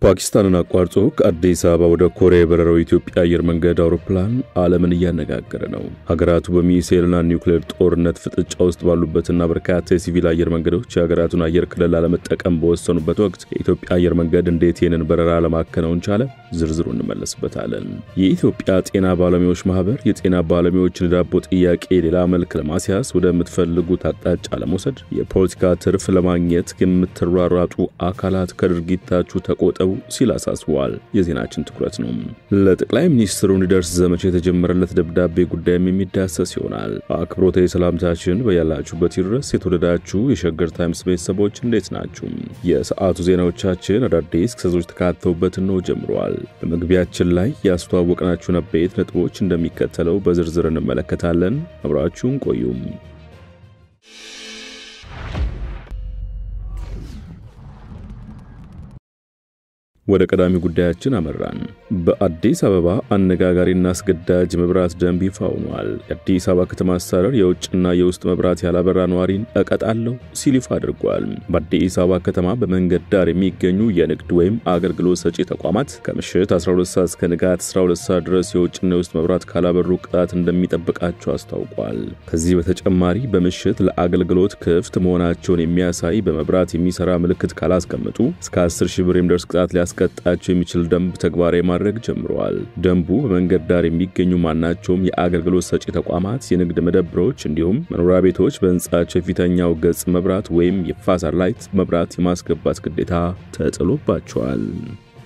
ፓኪስታንን አቋርጦ ከአዲስ አበባ ወደ ኮሪያ የበረረው የኢትዮጵያ አየር መንገድ አውሮፕላን ዓለምን እያነጋገረ ነው። ሀገራቱ በሚሳኤልና ኒውክሌር ጦርነት ፍጥጫ ውስጥ ባሉበትና በርካታ የሲቪል አየር መንገዶች የሀገራቱን አየር ክልል ለመጠቀም በወሰኑበት ወቅት የኢትዮጵያ አየር መንገድ እንዴት ይህንን በረራ ለማከናወን ቻለ? ዝርዝሩ እንመለስበታለን። የኢትዮጵያ ጤና ባለሙያዎች ማህበር የጤና ባለሙያዎችን ዳቦ ጥያቄ ሌላ መልክ ለማስያዝ ወደምትፈልጉት አቅጣጫ ለመውሰድ የፖለቲካ ትርፍ ለማግኘት የምትሯሯጡ አካላት ከድርጊታችሁ ተቆጠቡ ሲል አሳስቧል። የዜናችን ትኩረት ነው። ለጠቅላይ ሚኒስትሩ እንዲደርስ ዘመቻ የተጀመረለት ደብዳቤ ጉዳይም የሚዳሰስ ይሆናል። አክብሮታዊ ሰላምታችን በያላችሁበት ይድረስ። የተወደዳችሁ የሸገር ታይምስ ቤተሰቦች እንዴት ናችሁ? የሰዓቱ ዜናዎቻችን አዳዲስ ክስተቶች ተካተውበት ነው ጀምሯል። በመግቢያችን ላይ ያስተዋወቅናችሁ አበይት ነጥቦች እንደሚከተለው በዝርዝር እንመለከታለን። አብራችሁን ቆዩ። ወደ ቀዳሚ ጉዳያችን አመራን። በአዲስ አበባ አነጋጋሪና አስገዳጅ መብራት ደንብ ይፋ ሆኗል። የአዲስ አበባ ከተማ አስተዳደር የውጭና የውስጥ መብራት ያላበራ ነዋሪን እቀጣለሁ ሲል ይፋ አድርጓል። በአዲስ አበባ ከተማ በመንገድ ዳር የሚገኙ የንግድ ወይም አገልግሎት ሰጪ ተቋማት ከምሽት 12 ሰዓት እስከ ንጋት 12 ሰዓት ድረስ የውጭና የውስጥ መብራት ካላበሩ ቅጣት እንደሚጠብቃቸው አስታውቋል። ከዚህ በተጨማሪ በምሽት ለአገልግሎት ክፍት መሆናቸውን የሚያሳይ በመብራት የሚሰራ ምልክት ካላስቀመጡ እስከ 10,000 ብር የሚደርስ ቅጣት ሊያስቀጣቸው የሚችል ደንብ ተግባራዊ ማድረግ ጀምሯል። ደንቡ በመንገድ ዳር የሚገኙ ማናቸውም የአገልግሎት ሰጪ ተቋማት፣ የንግድ መደብሮች እንዲሁም መኖሪያ ቤቶች በህንጻቸው የፊተኛው ገጽ መብራት ወይም የፋሳር ላይት መብራት የማስገባት ግዴታ ተጥሎባቸዋል።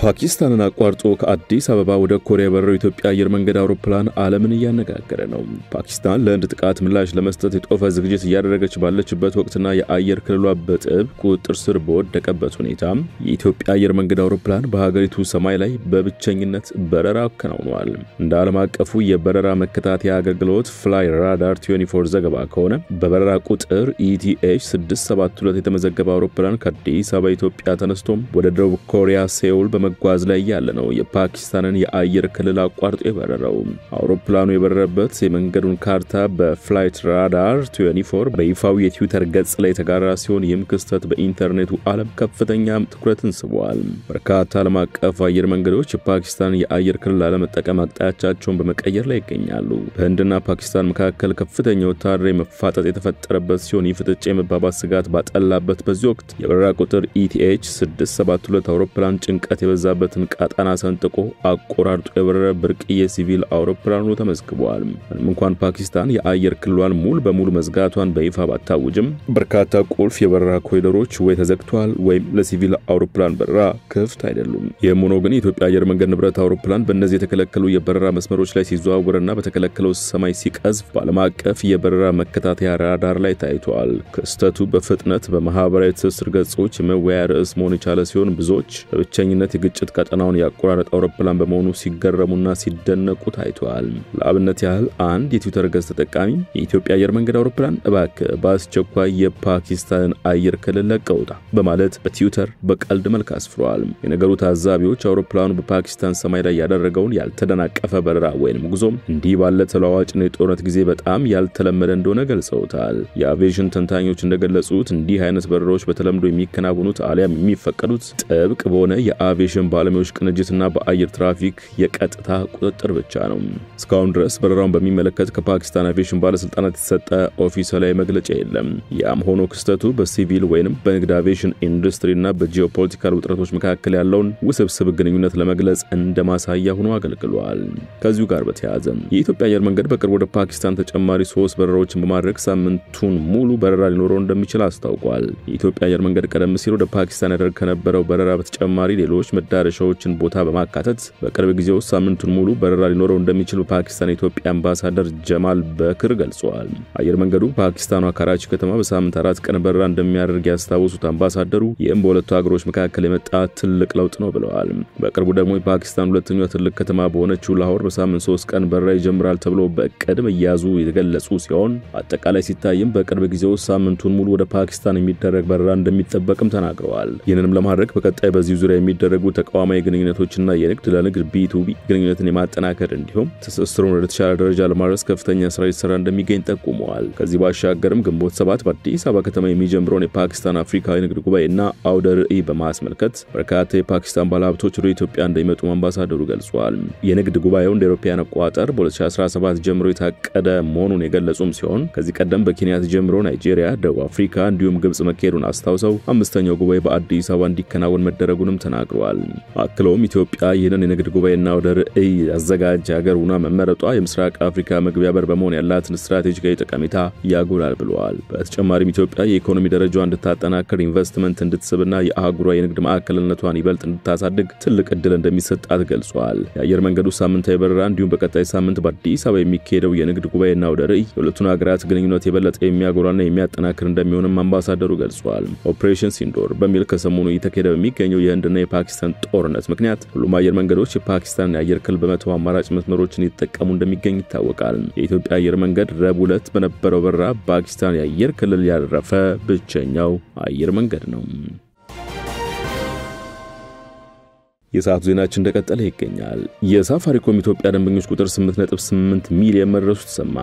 ፓኪስታንን አቋርጦ ከአዲስ አበባ ወደ ኮሪያ የበረረው የኢትዮጵያ አየር መንገድ አውሮፕላን ዓለምን እያነጋገረ ነው። ፓኪስታን ለህንድ ጥቃት ምላሽ ለመስጠት የጦፈ ዝግጅት እያደረገች ባለችበት ወቅትና የአየር ክልሏ በጥብቅ ቁጥጥር ስር በወደቀበት ሁኔታ የኢትዮጵያ አየር መንገድ አውሮፕላን በሀገሪቱ ሰማይ ላይ በብቸኝነት በረራ አከናውኗል። እንደ ዓለም አቀፉ የበረራ መከታተያ አገልግሎት ፍላይ ራዳር 24 ዘገባ ከሆነ በበረራ ቁጥር ETH 672 የተመዘገበ አውሮፕላን ከአዲስ አበባ ኢትዮጵያ ተነስቶም ወደ ደቡብ ኮሪያ ሴኡል መጓዝ ላይ ያለ ነው የፓኪስታንን የአየር ክልል አቋርጦ የበረረው። አውሮፕላኑ የበረረበት የመንገዱን ካርታ በፍላይት ራዳር 24 በይፋዊ የትዊተር ገጽ ላይ የተጋራ ሲሆን ይህም ክስተት በኢንተርኔቱ ዓለም ከፍተኛ ትኩረትን ስቧል። በርካታ ዓለም አቀፍ አየር መንገዶች የፓኪስታን የአየር ክልል ለመጠቀም አቅጣጫቸውን በመቀየር ላይ ይገኛሉ። በህንድና ፓኪስታን መካከል ከፍተኛ ወታደራዊ መፋጠጥ የተፈጠረበት ሲሆን ይህ ፍጥጫ የመባባስ ስጋት ባጠላበት በዚህ ወቅት የበረራ ቁጥር ETH 672 አውሮፕላን ጭንቀት በዛበትን ቃጣና ሰንጥቆ አቆራርጦ የበረረ ብርቅዬ ሲቪል አውሮፕላኑ ተመዝግቧል። ምንም እንኳን ፓኪስታን የአየር ክልሏን ሙሉ በሙሉ መዝጋቷን በይፋ ባታውጅም በርካታ ቁልፍ የበረራ ኮሪደሮች ወይ ተዘግቷል ወይም ለሲቪል አውሮፕላን በረራ ክፍት አይደሉም። ይህም ሆኖ ግን የኢትዮጵያ አየር መንገድ ንብረት አውሮፕላን በእነዚህ የተከለከሉ የበረራ መስመሮች ላይ ሲዘዋወርና በተከለከለው ሰማይ ሲቀዝፍ በዓለም አቀፍ የበረራ መከታተያ ራዳር ላይ ታይቷል። ክስተቱ በፍጥነት በማህበራዊ ትስስር ገጾች የመወያያ ርዕስ መሆን የቻለ ሲሆን ብዙዎች በብቸኝነት የግጭት ቀጠናውን ያቆራረጠ አውሮፕላን በመሆኑ ሲገረሙና ሲደነቁ ታይቷል። ለአብነት ያህል አንድ የትዊተር ገጽ ተጠቃሚ የኢትዮጵያ አየር መንገድ አውሮፕላን እባክህ በአስቸኳይ የፓኪስታን አየር ክልል ለቀውጣ በማለት በትዊተር በቀልድ መልክ አስፍሯል። የነገሩ ታዛቢዎች አውሮፕላኑ በፓኪስታን ሰማይ ላይ ያደረገውን ያልተደናቀፈ በረራ ወይንም ጉዞ እንዲህ ባለ ተለዋዋጭና የጦርነት ጊዜ በጣም ያልተለመደ እንደሆነ ገልጸውታል። የአቪዬሽን ተንታኞች እንደገለጹት እንዲህ አይነት በረራዎች በተለምዶ የሚከናወኑት አሊያም የሚፈቀዱት ጥብቅ በሆነ የአቪዬሽን ባለሙያዎች ቅንጅትና በአየር ትራፊክ የቀጥታ ቁጥጥር ብቻ ነው። እስካሁን ድረስ በረራውን በሚመለከት ከፓኪስታን አቪዬሽን ባለስልጣናት የተሰጠ ኦፊሻላዊ መግለጫ የለም። ያም ሆኖ ክስተቱ በሲቪል ወይንም በንግድ አቪዬሽን ኢንዱስትሪና በጂኦፖለቲካል ውጥረቶች መካከል ያለውን ውስብስብ ግንኙነት ለመግለጽ እንደማሳያ ሆኖ አገልግሏል። ከዚሁ ጋር በተያያዘ የኢትዮጵያ አየር መንገድ በቅርቡ ወደ ፓኪስታን ተጨማሪ 3 በረራዎችን በማድረግ ሳምንቱን ሙሉ በረራ ሊኖረው እንደሚችል አስታውቋል። የኢትዮጵያ አየር መንገድ ቀደም ሲል ወደ ፓኪስታን ያደርግ ከነበረው በረራ በተጨማሪ ሌሎች መዳረሻዎችን ቦታ በማካተት በቅርብ ጊዜ ውስጥ ሳምንቱን ሙሉ በረራ ሊኖረው እንደሚችል በፓኪስታን የኢትዮጵያ አምባሳደር ጀማል በክር ገልጸዋል። አየር መንገዱ ፓኪስታኗ ካራቺ ከተማ በሳምንት 4 ቀን በረራ እንደሚያደርግ ያስታወሱት አምባሳደሩ ይህም በሁለቱ ሀገሮች መካከል የመጣ ትልቅ ለውጥ ነው ብለዋል። በቅርቡ ደግሞ የፓኪስታን ሁለተኛዋ ትልቅ ከተማ በሆነችው ላሆር በሳምንት 3 ቀን በረራ ይጀምራል ተብሎ በቅድ መያዙ የተገለጹ ሲሆን አጠቃላይ ሲታይም በቅርብ ጊዜ ውስጥ ሳምንቱን ሙሉ ወደ ፓኪስታን የሚደረግ በረራ እንደሚጠበቅም ተናግረዋል። ይህንንም ለማድረግ በቀጣይ በዚህ ዙሪያ የሚደረጉ ተቋማዊ ግንኙነቶችና የንግድ ለንግድ B2B ግንኙነትን የማጠናከር እንዲሁም ትስስሩን ወደ ተሻለ ደረጃ ለማድረስ ከፍተኛ ስራ ይሰራ እንደሚገኝ ጠቁመዋል። ከዚህ ባሻገርም ግንቦት 7 በአዲስ አበባ ከተማ የሚጀምረውን የፓኪስታን አፍሪካዊ ንግድ ጉባኤና አውደ ርዕይ በማስመልከት በርካታ የፓኪስታን ባለሀብቶች ወደ ኢትዮጵያ እንደሚመጡ አምባሳደሩ ገልጸዋል። የንግድ ጉባኤው እንደ አውሮፓውያን አቆጣጠር በ2017 ጀምሮ የታቀደ መሆኑን የገለጹም ሲሆን ከዚህ ቀደም በኬንያ ተጀምሮ ናይጄሪያ፣ ደቡብ አፍሪካ እንዲሁም ግብጽ መካሄዱን አስታውሰው አምስተኛው ጉባኤ በአዲስ አበባ እንዲከናወን መደረጉንም ተናግረዋል። አክለውም ኢትዮጵያ ይህንን የንግድ ጉባኤና አውደ ርዕይ አዘጋጅ ሀገር ሆና መመረጧ የምስራቅ አፍሪካ መግቢያ በር በመሆን ያላትን ስትራቴጂካዊ ጠቀሜታ ያጎላል ብለዋል። በተጨማሪም ኢትዮጵያ የኢኮኖሚ ደረጃዋን እንድታጠናክር ኢንቨስትመንት እንድትስብና የአህጉሯ የንግድ ማዕከልነቷን ይበልጥ እንድታሳድግ ትልቅ እድል እንደሚሰጣት ገልጿል። የአየር መንገዱ ሳምንታዊ በረራ እንዲሁም በቀጣይ ሳምንት በአዲስ አበባ የሚካሄደው የንግድ ጉባኤና አውደ ርዕይ የሁለቱን ሀገራት ግንኙነት የበለጠ የሚያጎላና የሚያጠናክር እንደሚሆንም አምባሳደሩ ገልጿል። ኦፕሬሽን ሲንዶር በሚል ከሰሞኑ እየተካሄደ በሚገኘው የህንድና የፓኪስታን ጦርነት ምክንያት ሁሉም አየር መንገዶች የፓኪስታን የአየር ክልል በመተው አማራጭ መስመሮችን ይጠቀሙ እንደሚገኝ ይታወቃል። የኢትዮጵያ አየር መንገድ ረቡዕ ዕለት በነበረው በረራ ፓኪስታን የአየር ክልል ያረፈ ብቸኛው አየር መንገድ ነው። የሰዓቱ ዜናችን እንደቀጠለ ይገኛል። የሳፋሪኮም ኢትዮጵያ ደንበኞች ቁጥር 8.8 ሚሊዮን መድረሱ ተሰማ።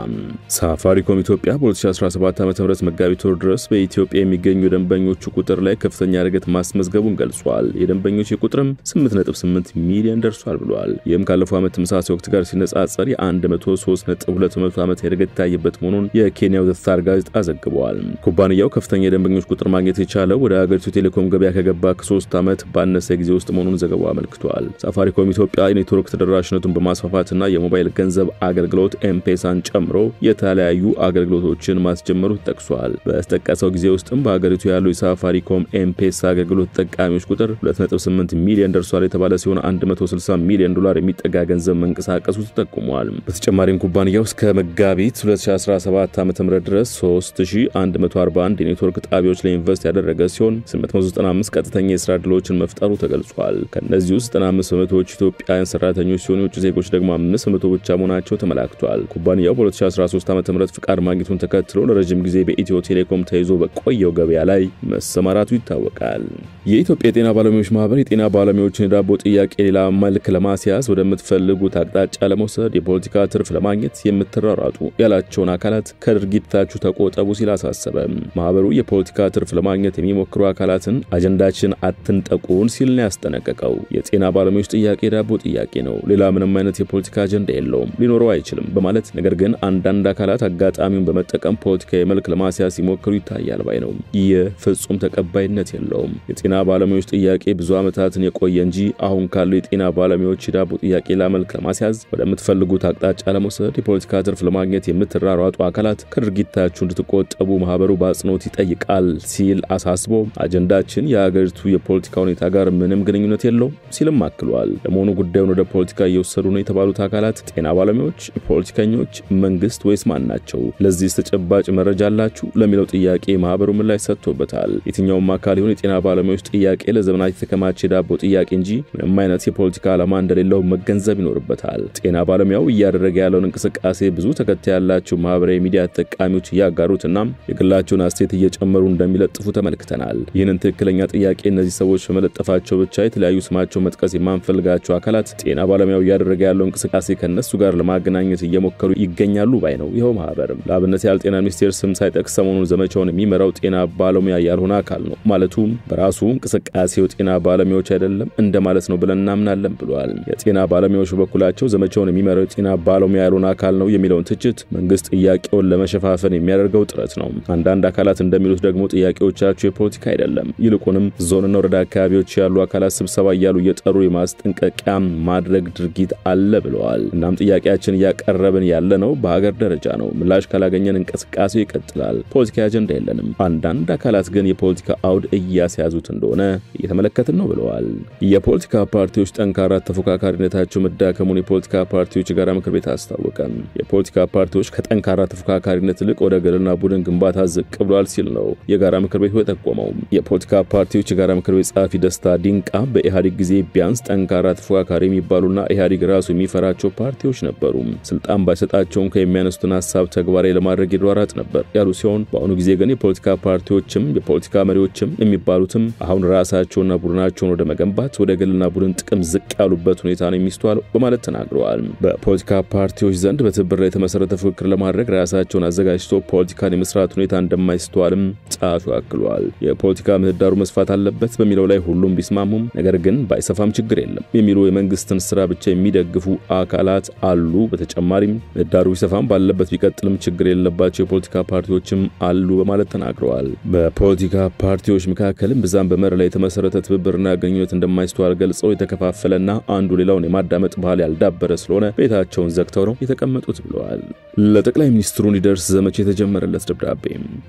ሳፋሪኮም ኢትዮጵያ በ2017 ዓ.ም መጋቢት ወር ድረስ በኢትዮጵያ የሚገኙ ደንበኞቹ ቁጥር ላይ ከፍተኛ እድገት ማስመዝገቡን ገልጿል። የደንበኞች ቁጥርም 8.8 ሚሊዮን ደርሷል ብሏል። ይህም ካለፈው ዓመት ተመሳሳይ ወቅት ጋር ሲነጻጸር የ103.2 ዓመት እድገት የታየበት መሆኑን የኬንያው ዘ ስታር ጋዜጣ ዘግቧል። ኩባንያው ከፍተኛ የደንበኞች ቁጥር ማግኘት የቻለው ወደ ሀገሪቱ ቴሌኮም ገበያ ከገባ ከ3 ዓመት ባነሰ ጊዜ ውስጥ መሆኑን ዘገባው አመልክቷል። ሳፋሪኮም ኢትዮጵያ የኔትወርክ ተደራሽነቱን በማስፋፋትና የሞባይል ገንዘብ አገልግሎት ኤምፔሳን ጨምሮ የተለያዩ አገልግሎቶችን ማስጀመሩ ተጠቅሷል። በተጠቀሰው ጊዜ ውስጥም በሀገሪቱ ያሉ የሳፋሪኮም ኤምፔሳ አገልግሎት ተጠቃሚዎች ቁጥር 2.8 ሚሊዮን ደርሷል የተባለ ሲሆን $160 ሚሊዮን የሚጠጋ ገንዘብ መንቀሳቀሱ ተጠቁሟል። በተጨማሪም ኩባንያው እስከ መጋቢት 2017 ዓ.ም ድረስ 3141 የኔትወርክ ጣቢያዎች ላይ ኢንቨስት ያደረገ ሲሆን 895 ቀጥተኛ የስራ ዕድሎችን መፍጠሩ ተገልጿል። ከነዚህ ውስጥ 95% ኢትዮጵያውያን ሰራተኞች ሲሆኑ የውጭ ዜጎች ደግሞ 5% ብቻ መሆናቸው ተመላክቷል። ኩባንያው በ2013 ዓ.ም ፍቃድ ማግኘቱን ተከትሎ ለረጅም ጊዜ በኢትዮ ቴሌኮም ተይዞ በቆየው ገበያ ላይ መሰማራቱ ይታወቃል። የኢትዮጵያ የጤና ባለሙያዎች ማህበር የጤና ባለሙያዎችን የዳቦ ጥያቄ ሌላ መልክ ለማስያዝ ወደምትፈልጉት አቅጣጫ ለመውሰድ የፖለቲካ ትርፍ ለማግኘት የምትራራጡ ያላቸውን አካላት ከድርጊታችሁ ተቆጠቡ ሲል አሳሰበ። ማህበሩ የፖለቲካ ትርፍ ለማግኘት የሚሞክሩ አካላትን አጀንዳችን አትንጠቁን ሲል ነው ያስጠነቀቀው። የጤና ባለሙያዎች ጥያቄ ዳቦ ጥያቄ ነው፣ ሌላ ምንም አይነት የፖለቲካ አጀንዳ የለውም፣ ሊኖረው አይችልም በማለት ነገር ግን አንዳንድ አካላት አጋጣሚውን በመጠቀም ፖለቲካዊ መልክ ለማስያዝ ሲሞክሩ ይታያል ባይ ነው። ይህ ፍጹም ተቀባይነት የለውም። የጤና ባለሙያዎች ጥያቄ ብዙ ዓመታትን የቆየ እንጂ አሁን ካለው የጤና ባለሙያዎች ዳቦ ጥያቄ ለመልክ ለማስያዝ ወደምትፈልጉት አቅጣጫ ለመውሰድ የፖለቲካ ትርፍ ለማግኘት የምትራራጡ አካላት ከድርጊታችሁ እንድትቆጠቡ ማህበሩ በአጽንኦት ይጠይቃል ሲል አሳስቦ አጀንዳችን የሀገሪቱ የፖለቲካ ሁኔታ ጋር ምንም ግንኙነት የለውም ሲልም አክሏል። ለመሆኑ ጉዳዩን ወደ ፖለቲካ እየወሰዱ ነው የተባሉት አካላት ጤና ባለሙያዎች፣ ፖለቲከኞች፣ መንግስት ወይስ ማን ናቸው? ለዚህ ተጨባጭ መረጃ አላችሁ ለሚለው ጥያቄ ማህበሩ ምላሽ ሰጥቶበታል። የትኛውም አካል ይሁን የጤና ባለሙያዎች ጥያቄ ለዘመናት የተከማቸ ዳቦ ጥያቄ እንጂ ምንም አይነት የፖለቲካ ዓላማ እንደሌለው መገንዘብ ይኖርበታል። ጤና ባለሙያው እያደረገ ያለውን እንቅስቃሴ ብዙ ተከታይ ያላቸው ማህበራዊ ሚዲያ ተጠቃሚዎች እያጋሩትና የግላቸውን አስተያየት እየጨመሩ እንደሚለጥፉ ተመልክተናል። ይህንን ትክክለኛ ጥያቄ እነዚህ ሰዎች በመለጠፋቸው ብቻ የተለያዩ ስማቸው መጥቀስ የማንፈልጋቸው አካላት ጤና ባለሙያው እያደረገ ያለው እንቅስቃሴ ከነሱ ጋር ለማገናኘት እየሞከሩ ይገኛሉ ባይ ነው። ይኸው ማህበርም ለአብነት ያህል ጤና ሚኒስቴር ስም ሳይጠቅስ ሰሞኑን ዘመቻውን የሚመራው ጤና ባለሙያ ያልሆነ አካል ነው ማለቱም በራሱ እንቅስቃሴው ጤና ባለሙያዎች አይደለም እንደማለት ነው ብለን እናምናለን ብሏል። የጤና ባለሙያዎች በኩላቸው ዘመቻውን የሚመራው ጤና ባለሙያ ያልሆነ አካል ነው የሚለውን ትችት መንግስት ጥያቄውን ለመሸፋፈን የሚያደርገው ጥረት ነው። አንዳንድ አካላት እንደሚሉት ደግሞ ጥያቄዎቻቸው የፖለቲካ አይደለም፣ ይልቁንም ዞንና ወረዳ አካባቢዎች ያሉ አካላት ስብሰባ እያሉ የጠሩ የማስጠንቀቂያ ማድረግ ድርጊት አለ ብለዋል። እናም ጥያቄያችን እያቀረብን ያለነው በሀገር ደረጃ ነው። ምላሽ ካላገኘን እንቅስቃሴው ይቀጥላል። ፖለቲካ አጀንዳ የለንም። አንዳንድ አካላት ግን የፖለቲካ አውድ እያስያዙት እንደሆነ እየተመለከትን ነው ብለዋል። የፖለቲካ ፓርቲዎች ጠንካራ ተፎካካሪነታቸው መዳከሙን የፖለቲካ ፓርቲዎች የጋራ ምክር ቤት አስታወቀ። የፖለቲካ ፓርቲዎች ከጠንካራ ተፎካካሪነት ይልቅ ወደ ግልና ቡድን ግንባታ ዝቅ ብሏል ሲል ነው የጋራ ምክር ቤቱ የጠቆመው። የፖለቲካ ፓርቲዎች የጋራ ምክር ቤት ጸሐፊ ደስታ ዲንቃ በኢህአዴግ ጊዜ ቢያንስ ጠንካራ ተፎካካሪ የሚባሉና ኢህአዴግ ራሱ የሚፈራቸው ፓርቲዎች ነበሩ። ስልጣን ባይሰጣቸውም ከሚያነሱትን ሐሳብ ተግባራዊ ለማድረግ ይሯሯጥ ነበር ያሉ ሲሆን በአሁኑ ጊዜ ግን የፖለቲካ ፓርቲዎችም የፖለቲካ መሪዎችም የሚባሉትም አሁን ራሳቸውና ቡድናቸውን ወደ መገንባት ወደ ግልና ቡድን ጥቅም ዝቅ ያሉበት ሁኔታ ነው የሚስተዋለው በማለት ተናግረዋል። በፖለቲካ ፓርቲዎች ዘንድ በትብብር ላይ የተመሰረተ ፍክክር ለማድረግ ራሳቸውን አዘጋጅቶ ፖለቲካን የመስራት ሁኔታ እንደማይስተዋልም ጸሐፊው አክሏል። የፖለቲካ ምህዳሩ መስፋት አለበት በሚለው ላይ ሁሉም ቢስማሙም ነገር ግን ባይሰፋም ችግር የለም የሚሉ የመንግስትን ስራ ብቻ የሚደግፉ አካላት አሉ። በተጨማሪም ምህዳሩ ቢሰፋም ባለበት ቢቀጥልም ችግር የሌለባቸው የፖለቲካ ፓርቲዎችም አሉ በማለት ተናግረዋል። በፖለቲካ ፓርቲዎች መካከልም በዛም በመር ላይ የተመሰረተ ትብብርና ግንኙነት እንደማይስተዋል ገልጸው የተከፋፈለና አንዱ ሌላውን የማዳመጥ ባህል ያልዳበረ ስለሆነ ቤታቸውን ዘግተው ነው የተቀመጡት ብለዋል። ለጠቅላይ ሚኒስትሩ እንዲደርስ ዘመቻ የተጀመረለት ደብዳቤ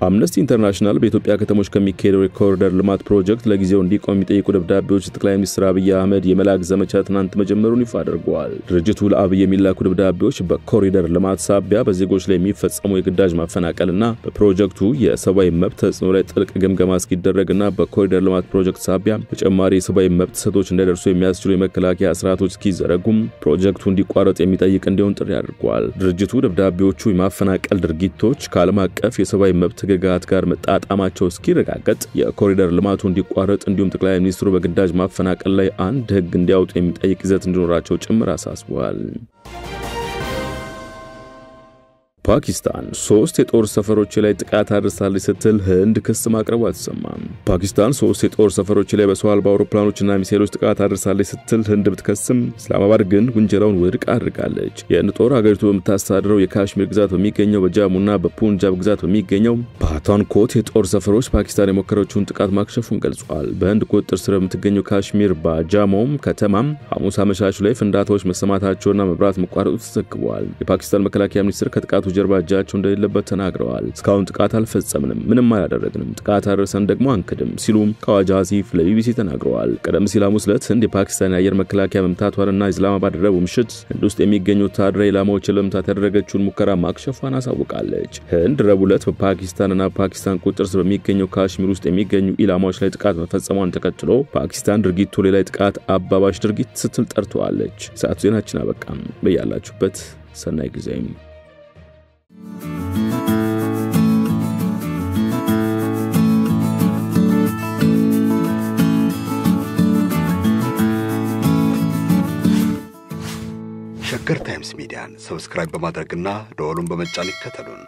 አምነስቲ ኢንተርናሽናል በኢትዮጵያ ከተሞች ከሚካሄደው የኮሪደር ልማት ፕሮጀክት ለጊዜው እንዲቆም የሚጠይቁ ደብዳቤዎች ጠቅላይ ሚኒስትር አብይ አህመድ የመላክ ዘመቻ ትናንት መጀመሩን ይፋ አድርገዋል። ድርጅቱ ለአብይ የሚላኩ ደብዳቤዎች በኮሪደር ልማት ሳቢያ በዜጎች ላይ የሚፈጸሙ የግዳጅ ማፈናቀልና በፕሮጀክቱ የሰብአዊ መብት ተጽዕኖ ላይ ጥልቅ ግምገማ እስኪደረግና በኮሪደር ልማት ፕሮጀክት ሳቢያ ተጨማሪ የሰብአዊ መብት ጥሰቶች እንዳይደርሱ የሚያስችሉ የመከላከያ ስርዓቶች እስኪዘረጉም ፕሮጀክቱ እንዲቋረጥ የሚጠይቅ እንዲሆን ጥሪ አድርጓል። ድርጅቱ ደብዳቤዎቹ የማፈናቀል ድርጊቶች ከዓለም አቀፍ የሰብአዊ መብት ሕግጋት ጋር መጣጣማቸው እስኪረጋገጥ የኮሪደር ልማቱ እንዲቋረጥ እንዲሁም ጠቅላይ ሚኒስትሩ በግዳጅ ማፈናቀል ላይ አንድ ሕግ እንዲያወጡ የሚጠይቅ ይዘት እንዲኖራቸው ጭምር አሳስበዋል። ፓኪስታን 3 የጦር ሰፈሮች ላይ ጥቃት አድርሳለች ስትል ህንድ ክስ ማቅረቧ ተሰማ። ፓኪስታን 3 የጦር ሰፈሮች ላይ በሰው አልባ አውሮፕላኖችና ሚሳኤሎች ጥቃት አድርሳለች ስትል ህንድ ብትከስም እስላማባድ ግን ውንጀላውን ውድቅ አድርጋለች። የህንድ ጦር ሀገሪቱ በምታስተዳድረው የካሽሚር ግዛት በሚገኘው በጃሙና በፑንጃብ ግዛት በሚገኘው ፓታንኮት የጦር ሰፈሮች ፓኪስታን የሞከረችውን ጥቃት ማክሸፉን ገልጿል። በህንድ ቁጥጥር ስር የምትገኘው ካሽሚር ባጃሞም ከተማም ሐሙስ አመሻሹ ላይ ፍንዳታዎች መሰማታቸውና መብራት መቋረጡ ተዘግቧል። የፓኪስታን መከላከያ ሚኒስትር ከጥቃቱ ጀርባ እጃቸው እንደሌለበት ተናግረዋል። እስካሁን ጥቃት አልፈጸምንም፣ ምንም አላደረግንም፣ ጥቃት አድርሰን ደግሞ አንክድም ሲሉ ከዋጅ አሲፍ ለቢቢሲ ተናግረዋል። ቀደም ሲል ሐሙስ ዕለት ህንድ የፓኪስታን የአየር መከላከያ መምታቷንና ኢስላማባድ ረቡዕ ምሽት ህንድ ውስጥ የሚገኙ ወታደራዊ ኢላማዎችን ለመምታት ያደረገችውን ሙከራ ማክሸፏን አሳውቃለች። ህንድ ረቡዕ ዕለት በፓኪስታንና ፓኪስታን ቁጥጥር ስር በሚገኘው ካሽሚር ውስጥ የሚገኙ ኢላማዎች ላይ ጥቃት መፈጸሟን ተከትሎ ፓኪስታን ድርጊቱ ሌላ ጥቃት አባባሽ ድርጊት ስትል ጠርተዋለች። ሰዓቱ ዜናችን አበቃም። በያላችሁበት ሰናይ ጊዜ። ሸገር ታይምስ ሚዲያን ሰብስክራይብ በማድረግና ደወሉን በመጫን ይከተሉን።